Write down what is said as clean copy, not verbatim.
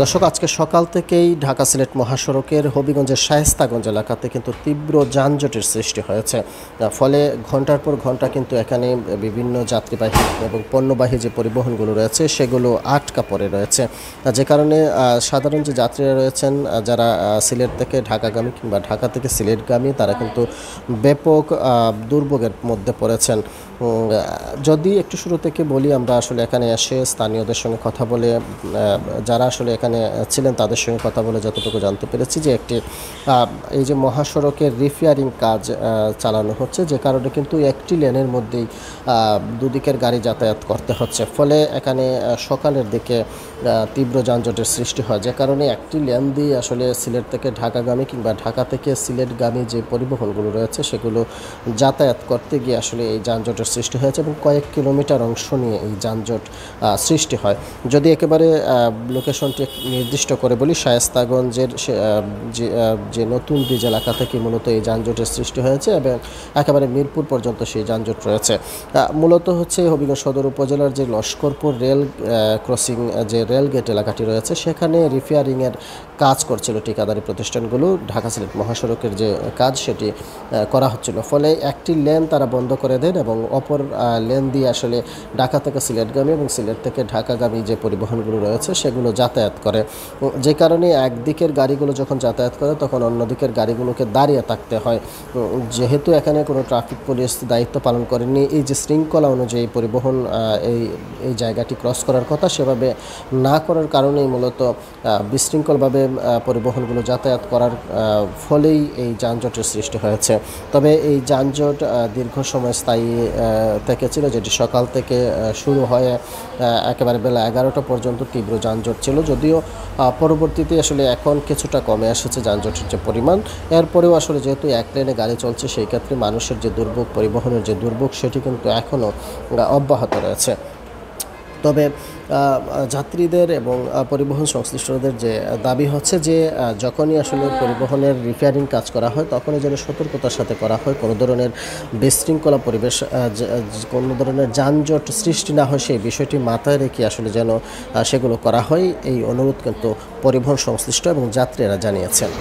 দর্শক, আজকে সকাল থেকেই ঢাকা সিলেট মহাসড়কের হবিগঞ্জের শায়েস্তাগঞ্জ এলাকাতে কিন্তু তীব্র যানজটের সৃষ্টি হয়েছে। ফলে ঘন্টার পর ঘন্টা কিন্তু এখানে বিভিন্ন যাত্রীবাহী এবং পণ্যবাহী যে পরিবহনগুলো রয়েছে সেগুলো আটকা পড়ে রয়েছে, যে কারণে সাধারণ যে যাত্রীরা রয়েছেন যারা সিলেট থেকে ঢাকাগামী কিংবা ঢাকা থেকে সিলেটগামী তারা কিন্তু ব্যাপক দুর্ভোগের মধ্যে পড়েছেন। যদি একটু শুরু থেকে বলি, আমরা আসলে এখানে এসে স্থানীয়দের সঙ্গে কথা বলে, যারা আসলে এখানে ছিলেন তাদের সঙ্গে কথা বলে যতটুকু জানতে পেরেছি যে এই যে মহাসড়কের রিপেয়ারিং কাজ চালানো হচ্ছে, যে কারণে কিন্তু একটি লেনের মধ্যেই দুদিকের গাড়ি যাতায়াত করতে হচ্ছে। ফলে এখানে সকালের দিকে তীব্র যানজটের সৃষ্টি হয়, যে কারণে একটি লেন দিয়ে আসলে সিলেট থেকে ঢাকাগামী কিংবা ঢাকা থেকে সিলেটগামী যে পরিবহনগুলো রয়েছে সেগুলো যাতায়াত করতে গিয়ে আসলে এই যানজটের সৃষ্টি হয়েছে এবং কয়েক কিলোমিটার অংশ নিয়ে এই যানজট সৃষ্টি হয়। যদি একেবারে লোকেশনটি নির্দিষ্ট করে বলি, শায়েস্তাগঞ্জের যে নতুন ব্রিজ এলাকা থেকে মূলত এই যানজটের সৃষ্টি হয়েছে এবং একেবারে মিরপুর পর্যন্ত সেই যানজট রয়েছে। মূলত হচ্ছে হবিগঞ্জ সদর উপজেলার যে লস্করপুর রেল ক্রসিং যে রেল গেট এলাকাটি রয়েছে সেখানে রিপেয়ারিংয়ের কাজ করছিল ঠিকাদারি প্রতিষ্ঠানগুলো। ঢাকা সিলেট মহাসড়কের যে কাজ সেটি করা হচ্ছিল, ফলে একটি লেন তারা বন্ধ করে দেন এবং অপর লেন দিয়ে আসলে ঢাকা থেকে সিলেটগামী এবং সিলেট থেকে ঢাকাগামী যে পরিবহনগুলো রয়েছে সেগুলো যাতায়াত করে। যে কারণে একদিকের গাড়িগুলো যখন যাতায়াত করে তখন অন্যদিকের গাড়িগুলোকে দাঁড়িয়ে থাকতে হয়। যেহেতু এখানে কোনো ট্রাফিক পুলিশ দায়িত্ব পালন করেনি, এই যে শৃঙ্খলা অনুযায়ী পরিবহন এই জায়গাটি ক্রস করার কথা সেভাবে না করার কারণেই মূলত বিশৃঙ্খলভাবে পরিবহনগুলো যাতায়াত করার ফলেই এই যানজটের সৃষ্টি হয়েছে। তবে এই যানজট দীর্ঘ সময় স্থায়ী থেকেছিল, যেটি সকাল থেকে শুরু হয়ে একেবারে বেলা 11টা পর্যন্ত তীব্র যানজট ছিল। যদিও পরবর্তীতে আসলে এখন কিছুটা কমে এসেছে যানজটের যে পরিমাণ। এরপরেও আসলে যেহেতু এক লেনে গাড়ি চলছে সেই ক্ষেত্রে মানুষের যে দুর্ভোগ, পরিবহনের যে দুর্ভোগ সেটি কিন্তু এখনও অব্যাহত রয়েছে। তবে যাত্রীদের এবং পরিবহন সংশ্লিষ্টদের যে দাবি হচ্ছে যে যখনই আসলে পরিবহনের রিপেয়ারিং কাজ করা হয় তখনই যেন সতর্কতার সাথে করা হয়, কোনো ধরনের বিশৃঙ্খলা পরিবেশ, কোনো ধরনের যানজট সৃষ্টি না হয় সেই বিষয়টি মাথায় রেখে আসলে যেন সেগুলো করা হয়, এই অনুরোধ কিন্তু পরিবহন সংশ্লিষ্ট এবং যাত্রীরা জানিয়েছেন।